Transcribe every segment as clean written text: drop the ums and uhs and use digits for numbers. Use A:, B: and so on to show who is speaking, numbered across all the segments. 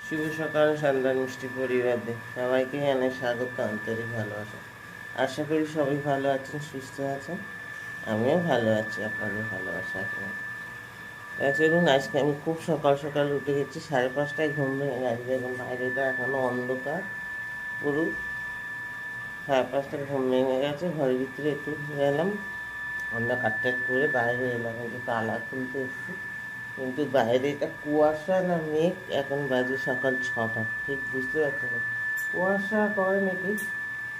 A: শুভ সকাল সন্ধ্যার মিষ্টি পরিবারে সবাইকে জানাই স্বাগত, আন্তরিক ভালোবাসা। আশা করি সবাই ভালো আছেন, সুস্থ আছেন। আমিও ভালো আছি আপনাদের ভালোবাসা। দেখুন, আজকে আমি খুব সকাল সকাল উঠে গেছি, 5:30টায় ঘুম ভেঙে গেছে। দেখুন বাইরেটা এখনও অন্ধকার পুরো। 5:30টায় ঘুম ভেঙে গেছে, ঘরের ভিতরে একটু গেলাম, অন্ধকার করে বাইরে এলাম, একটু তালা খুলতে এসেছি। কিন্তু বাইরে এটা কুয়াশা না মেঘ, এখন বাজে সকাল 6টা, ঠিক বুঝতে পারছি না। কুয়াশা করে নাকি,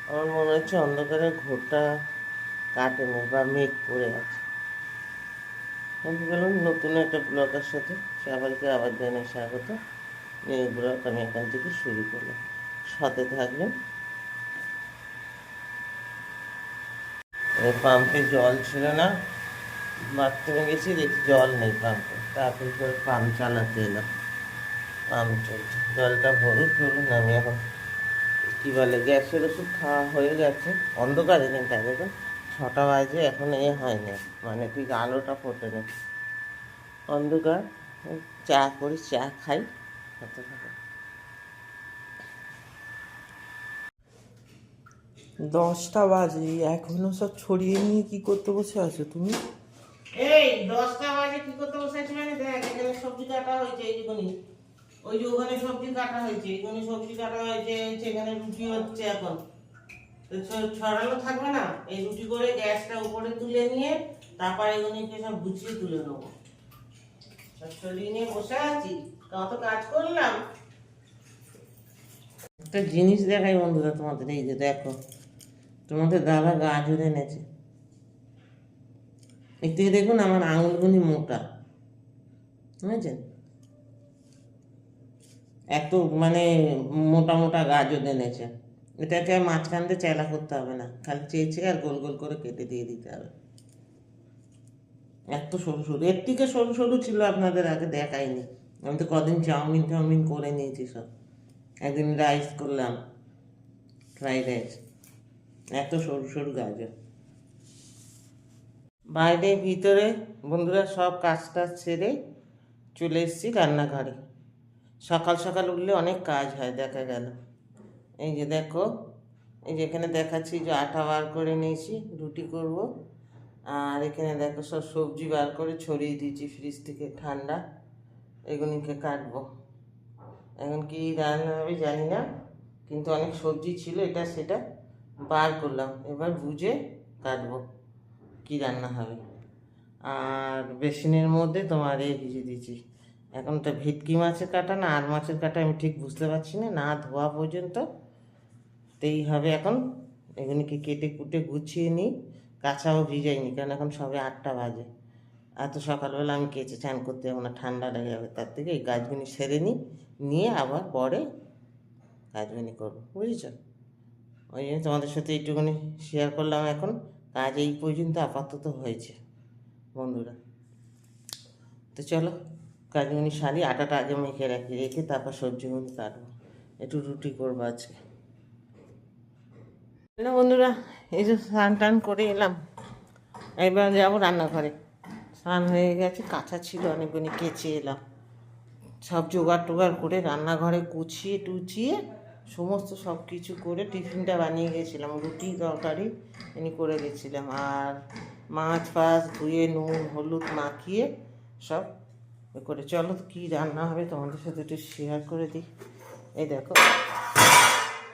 A: আমার মনে হচ্ছে অন্ধকারে ঘোরটা কাটেনি বা মেঘ করে আছে। আমি গেলাম নতুন একটা ব্লগের সাথে, সবাইকে আবার জানাই স্বাগত। নিউ ব্লগ আমি এখান থেকে শুরু করলাম, সাথে থাকবেন। পাম্পে জল ছিল না, বাথরুমে গেছি, দেখি জল নেই পাম্পে, তারপরে করে পাম্প চালাতে এলাম। পাম্প চলছে, জলটা ভরুক ধরুন। আমি এখন কী বলে গ্যাসের ওষুধ খাওয়া হয়ে গেছে, অন্ধকারে কিন্তু দেখুন 6টা বাজে, এখন হয়নি, মানে ঠিক আলোটা ফোটে না, অন্ধকার। চা করি, চা খাই, হতে থাকে।
B: 10টা বাজে, এখনো সব ছড়িয়ে নিয়ে কি করতে বসে আছো তুমি?
A: এই 10টা বাজে কি করতে বসেছি মানে দেখ, এখানে সবজি কাটা হয়েছে, এইখানে ওই যে ওখানে সবজি কাটা হয়েছে, এখানে সবজি কাটা হয়েছে, সেখানে রুটি হচ্ছে এখন। তো ছড়ানো থাকবে না, এই রুটি করে গ্যাসটা উপরে তুলে নিয়ে তারপর এগুলোকে সব গুছিয়ে তুলে নেবো। সব সরিয়ে নিয়ে বসে আছি, কত কাজ করলাম। একটা জিনিস দেখাই বন্ধুরা তোমাদের, এই যে দেখো, তোমাদের দাদা গাজর এনেছে। একটু দেখুন আমার আঙুলগুলি মোটা, বুঝেছেন? এত মানে মোটা মোটা গাজর এনেছে। এটাকে আর মাঝখান দিয়ে চেলা করতে হবে না, খালি চেয়েছে আর গোল গোল করে কেটে দিয়ে দিতে হবে। এত সরু সরু, এর থেকে সরু সরু ছিল আপনাদের আগে দেখাইনি। আমি তো কদিন চাউমিন টাউমিন করে নিয়েছি সব, একদিন রাইস করলাম, ফ্রাইড রাইস। এত সরু সরু গাজর। বাইরে ভিতরে বন্ধুরা সব কাজ টাজ সেরে চলে এসেছি রান্নাঘরে। সকাল সকাল উঠলে অনেক কাজ হয়, দেখা গেল। এই যে দেখো, এই যে এখানে দেখাচ্ছি যে আটা বার করে নিয়েছি, রুটি করব। আর এখানে দেখো সব সবজি বার করে ছড়িয়ে দিয়েছি ফ্রিজ থেকে ঠান্ডা, এগুলিকে কাটবো। এখন কি রান্না হবে জানি না, কিন্তু অনেক সবজি ছিল, এটা সেটা বার করলাম, এবার বুঝে কাটবো কি রান্না হবে। আর বেসিনের মধ্যে তোমার এই ভিজে দিয়েছি, এখন তো ভেটকি মাছের কাটা না আর মাছের কাটা আমি ঠিক বুঝতে পারছি না, না ধোয়া পর্যন্ত। তেই হবে এখন, এগুলিকে কেটে কুটে গুছিয়ে নিই। কাঁচাও ভিজাইনি, কারণ এখন সবে 8টা বাজে। এত সকালবেলা আমি কেচে চান করতে যাবো না, ঠান্ডা লেগে যাবে, তার থেকে এই গাছগুলি সেরে নিই, নিয়ে আবার পরে কাজগুলি করবো, বুঝেছ? ওই জন্য তোমাদের সাথে একটুখানি শেয়ার করলাম। এখন কাজ এই পর্যন্ত আপাতত হয়েছে বন্ধুরা। তো চলো কাজগুলি সারি, আটাটা আগে মেখে রেখে তারপর সবজিগুলি কাটবো, একটু রুটি করবো আজকে। হ্যালো বন্ধুরা, এই যে স্নান টান করে এলাম, এবার যাবো রান্নাঘরে। স্নান হয়ে গেছে, কাঁচা ছিল অনেকগুলি, কেচে এলাম। সব জোগাড় টোগাড় করে রান্নাঘরে গুছিয়ে টুচিয়ে সমস্ত সব কিছু করে টিফিনটা বানিয়ে গেছিলাম, রুটি তরকারি এমনি করে গেছিলাম। আর মাছ ফাছ ধুয়ে নুন হলুদ মাখিয়ে সব করে, চলো কী রান্না হবে তোমাদের সাথে একটু শেয়ার করে দিই। এই দেখো,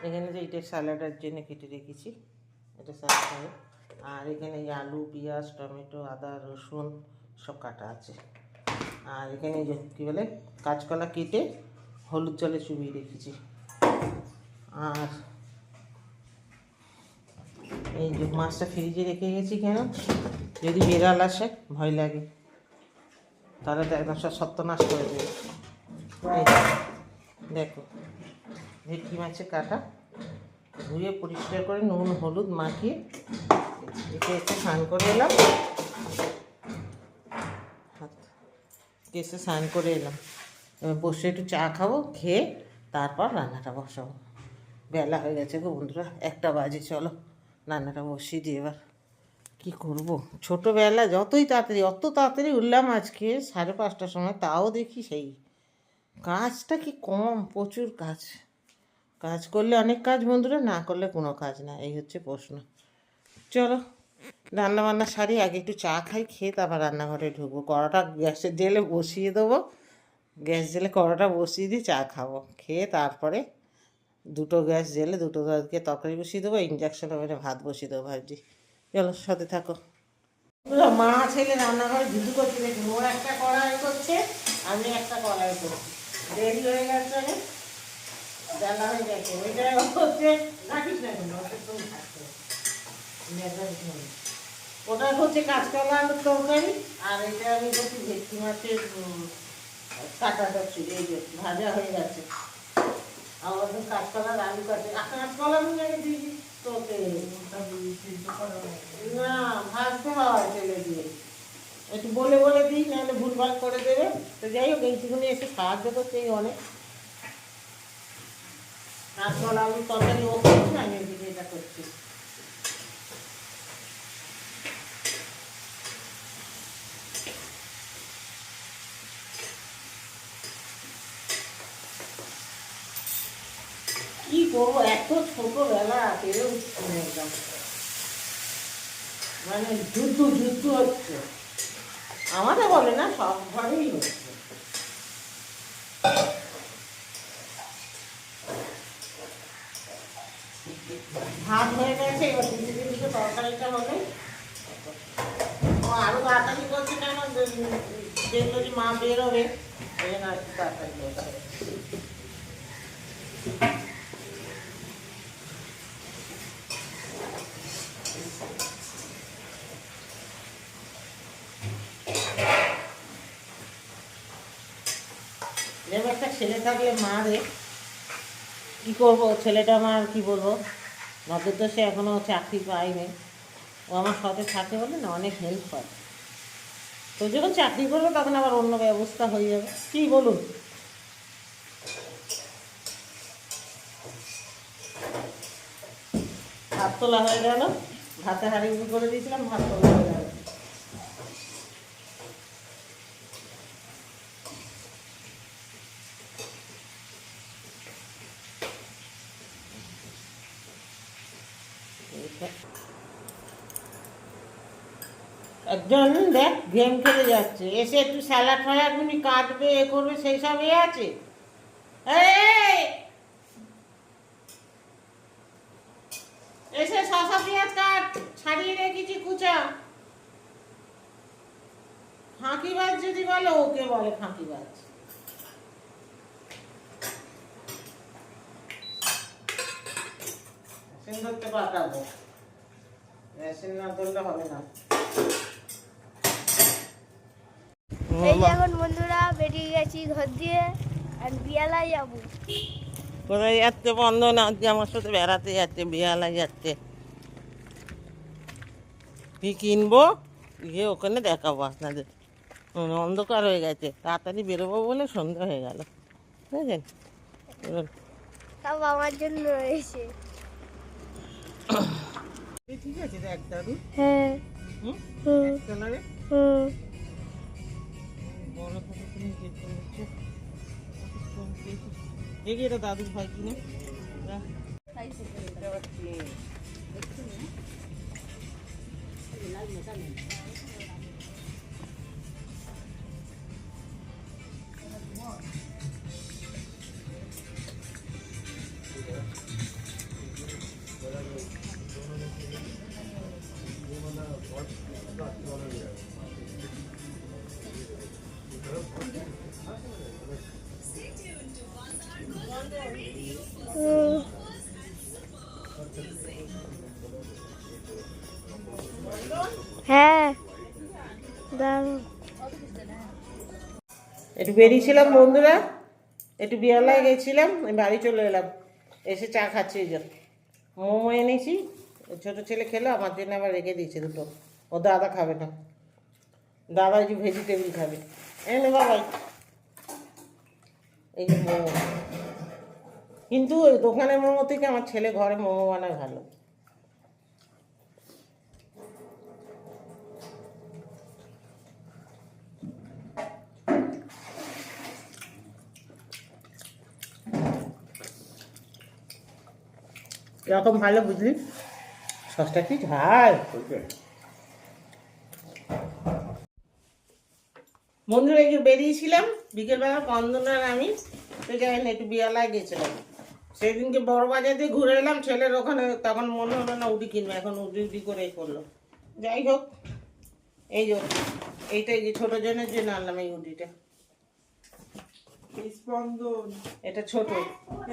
A: এখানে যে এটা স্যালাডের জন্য কেটে রেখেছি, এটা স্যালাড হবে। আর এখানে এই আলু পেঁয়াজ টমেটো আদা রসুন সব কাটা আছে। আর এখানে যে কী বলে কাঁচকলা কেটে হলুদ জলে চুবিয়ে রেখেছি। আর এই যে মাছটা ফ্রিজে রেখে গেছি, কেন যদি বিড়াল আসে ভয় লাগে, তাহলে তো একদম সব সত্যানাশ করে দেবে। এই দেখো ভেটকি মাছের কাটা ধুয়ে পরিষ্কার করে নুন হলুদ মাখিয়ে একে একটু স্নান করে এলাম, এসে স্নান করে এলাম। এবার বসে একটু চা খাবো, খেয়ে তারপর রান্নাটা বসাবো। বেলা হয়ে গেছে গো বন্ধুরা, 1টা বাজে। চলো রান্নাটা বসিয়ে দিই এবার। কী করবো, ছোটোবেলা যতই তাড়াতাড়ি, অত তাড়াতাড়ি উঠলাম আজকে 5:30টার সময়, তাও দেখি সেই কাজটা কি কম, প্রচুর কাজ। কাজ করলে অনেক কাজ বন্ধুরা, না করলে কোনো কাজ না, এই হচ্ছে প্রশ্ন। চলো রান্না বান্না সারি, আগে একটু চা খাই, খেয়ে তারপর রান্নাঘরে ঢুকবো। কড়াটা গ্যাসের জেলে বসিয়ে দেবো, গ্যাস জেলে কড়াটা বসিয়ে দিয়ে চা খাবো, খেয়ে তারপরে দুটো গ্যাস জেলে দুটো দিকে তরকারি বসিয়ে দেবো, ইন্ডাকশন ওভেনে ভাত বসিয়ে দেবো ভাবছি। চলো সাথে থাকো। মা ছেলে রান্নাঘরে ধুধু করতে দেখি, ও একটা কড়াই করছে, আমি একটা কড়াই করছি, দেরি হয়ে গেছে, বেলা হয়ে গেছে। ওইটা হচ্ছে রাখিস না কেন, তুমি থাকতে ওটা হচ্ছে কাঁচকলা আলুর তরকারি, আর এটা আমি করছি ভেটকি মাছের কাটা করছি। এই যে ভাজা হয়ে গেছে, আমার তো কাঁচকলার আলু কাটে, কাঁচকলা আমি আগে দিয়েছি তোকে, না ভাজতে হয় তেলে দিয়ে, একটু বলে বলে দিই, নাহলে ভুলভাল করে দেবে। তো যাই হোক, এইটুকুনি এসে সাহায্য করছে, এই অনেক। কাঁচকলা আলুর তরকারি ও করছে, আমি এদিকে এটা করছি। কি করবো, এত ছোটবেলা পেরে উঠছে না একদম, মানে যুদ্ধ যুদ্ধ হচ্ছে। আমাদের বলে না, সব ঘরেই হচ্ছে। ভাত হয়ে গেছে, এবার দিদি দিদিকে তরকারিটা হলে ও আরো তাড়াতাড়ি করছে, কেন দেখলো যে মা বেরোবে, ওই জন্য আর কি তাড়াতাড়ি করছে। এরকম একটা ছেলে থাকলে মা রে, কী করবো, ছেলেটা আমার কি বলবো, নদের তো সে এখনও চাকরি পায়নি, ও আমার সাথে থাকে বলে না অনেক হেল্প করে। তো যখন চাকরি করবে তখন আবার অন্য ব্যবস্থা হয়ে যাবে, কি বলুন। ভাত তোলা হয়ে গেল, ভাতে হাঁড়ি করে দিয়েছিলাম, ভাত তোলা হয়ে গেল। একজন দেখ গেম খেলে যাচ্ছে, এসে একটু স্যালাড ফ্যালাড তুমি কাটবে, এ করবে, সেই সব এ আছে। এই, এসে শসা পেঁয়াজ কাট, ছাড়িয়ে রেখেছি কুচা। ফাঁকিবাজ যদি বলে, ওকে বলে ফাঁকিবাজ। মেশিন ধরতে পাঠাবো, মেশিন না ধরলে হবে না।
C: এই যে এখন বন্ধুরা বেরিয়ে গেছি ঘর দিয়ে, আর বিয়ালায় যাবো।
A: কোথায় যাচ্ছে বন্ধ না, আজকে আমার সাথে বেড়াতে যাচ্ছে, বিয়ালায় যাচ্ছে। কি কিনবো গিয়ে ওখানে দেখাবো আপনাদের। অন্ধকার হয়ে গেছে, তাড়াতাড়ি বেরোবো বলে সন্ধ্যা হয়ে গেল, বুঝলেন।
C: সব আমার জন্য এসে।
A: ঠিক আছে দেখ দাদু,
C: হ্যাঁ।
A: হুম
C: হুম।
A: কালারে
C: হুম।
A: বড় ফটো তুমি দেখতে হচ্ছে, দেখি এটা দাদুর ভাই কিনে।
C: হুম। হ্যাঁ, দাঁড়াও।
A: একটু বেরিয়েছিলাম বন্ধুরা, একটু বিয়ালায় গেছিলাম, বাড়ি চলে এলাম, এসে চা খাচ্ছি। এই যে মোমো এনেছি, ছোটো ছেলে খেলো, আমার জন্য আবার রেখে দিয়েছে দুটো, ও দাদা খাবে না, দাদা যে ভেজিটেবিল খাবে। এনে বাবাই, এই যে মোমো, কিন্তু ওই দোকানের মোমো থেকে আমার ছেলে ঘরে মোমো বানায় ভালো। কিরকম ভালো বুঝলি সসটা কি ঝাল বন্ধুরা এই যে বেরিয়েছিলাম বিকেলবেলা বন্ধনার আমি তো যাই না একটু বিয়ালায় গেছিলাম সেদিনকে বড় বাজার দিয়ে ঘুরে এলাম ছেলের ওখানে তখন মনে হলো না উডি কিনবে এখন উডি উডি করেই করলো যাই হোক এই যে এইটা এই যে ছোটো জনের জন্য আনলাম এই উডিটা
B: স্পন্দন
A: এটা ছোট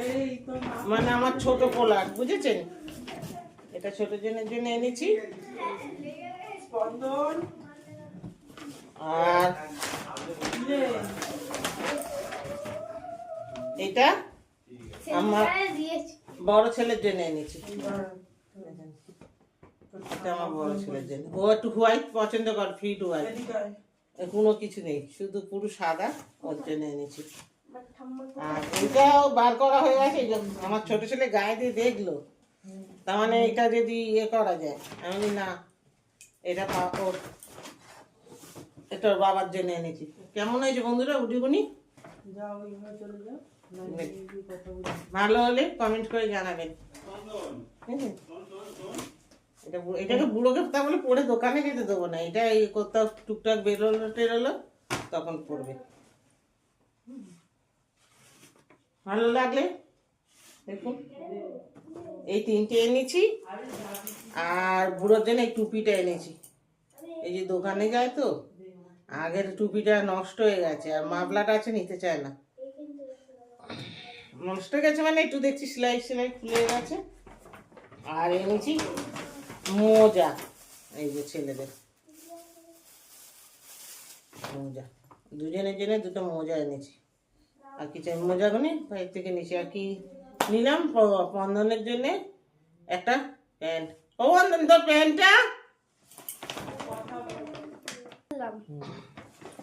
B: এই তো
A: মানে আমার ছোট পোলার বুঝেছেন এটা ছোট জনের জন্য এনেছি
B: স্পন্দন
A: আর এটা আমার
C: দিয়েছি
A: বড় ছেলের জন্য এনেছি এটা আমার বড় ছেলের জন্য ও একটু হোয়াইট পছন্দ করে ফিট হোয়াইট কোনো কিছু নেই শুধু পুরো সাদা ওর জন্য এনেছি আর এটাও বার করা হয়ে গেছে এই যে আমার ছোট ছেলে গায়ে দিয়ে দেখলো তার মানে এটা যদি ইয়ে করা যায় আমি বলি, না এটা ওর এটা ওর বাবার জন্য এনেছি কেমন হয়েছে বন্ধুরা উঠিগুনি
B: যাও এবার চলে যাও
A: ভালো হলে কমেন্ট করে জানাবেন হ্যাঁ। এটাকে বুড়োকে তা বলে পরে দোকানে যেতে দেবো না এটা এই কোথাও টুকটাক বেরোলো টেরোলো তখন পড়বে ভালো লাগলে দেখুন এই তিনটে এনেছি আর বুড়োর জন্য এই টুপিটা এনেছি এই যে দোকানে যায় তো আগের টুপিটা নষ্ট হয়ে গেছে আর মাফলাটা আছে নিতে চায় না নষ্ট হয়ে গেছে মানে একটু দেখছি সেলাই সেলাই খুলে গেছে আর এনেছি মোজা এই যে ছেলেদের মোজা দুজনের জন্য দুটো মোজা এনেছি আর কি চাই মোজাগুনি বাইর থেকে নিচে আর কি নিলাম বন্ধনের জন্য একটা প্যান্ট ও বন্ধন তোর প্যান্টটা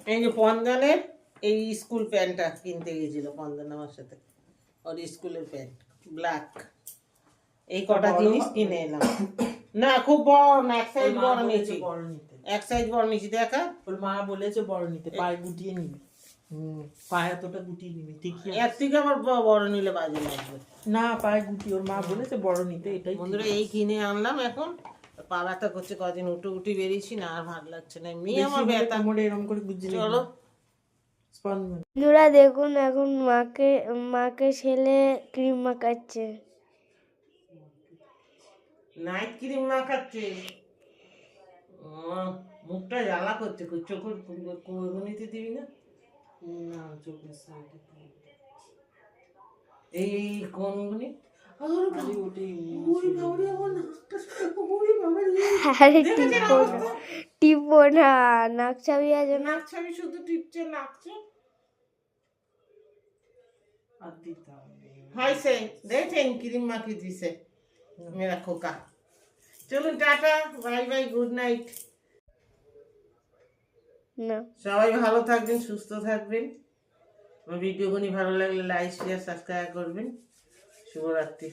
A: এই যে বন্ধনের এই স্কুল প্যান্টটা কিনতে গেছিল বন্ধন আমার সাথে ওর স্কুলের প্যান্ট ব্ল্যাক এই কটা জিনিস কিনে এলাম না খুব বড় না এক সাইজ বড় নিয়েছি
B: বড় নিতে
A: এক সাইজ বড় নিয়েছি দেখা
B: ওর মা বলেছে বড় নিতে পায়ে গুটিয়ে নিবি পায়ে এতটা গুটিয়ে নিবি ঠিকই আছে।
A: এর থেকে আবার বড় নিলে বাজে লাগবে
B: না পায়ে গুটি ওর মা বলেছে বড় নিতে এটাই
A: বন্ধুরা এই কিনে আনলাম এখন পা ব্যথা করছে কদিন উঠে বেরিয়েছি না আর ভালো লাগছে না এমনি আমার ব্যথা
B: মোড়ে এরকম করে গুজিয়ে
A: চলো
B: স্পন্দন
C: বন্ধুরা দেখুন এখন মাকে ছেলে ক্রিম মাখাচ্ছে
A: নাইট ক্রিম মাখাচ্ছে মুখটা জ্বালা করছে চোখের কোনগুনিতে দিবি না
B: না চোখের সাইডে
A: এই কোনগুনি
B: খালি ওটাই
C: আরে টিপো না নাক চাবি আছে না
A: নাক ছাবি শুধু টিপছে নাকছে
B: আর দিতে হবে
A: হয়েছে দেখেন ক্রিম মাখিয়ে দিছে মেরা খোকা চলুন tata bye bye good night
C: না
A: সবাই ভালো থাকবেন সুস্থ থাকবেন আমার ভিডিওগুলি ভালো লাগলে লাইক শেয়ার সাবস্ক্রাইব করবেন শুভরাত্রি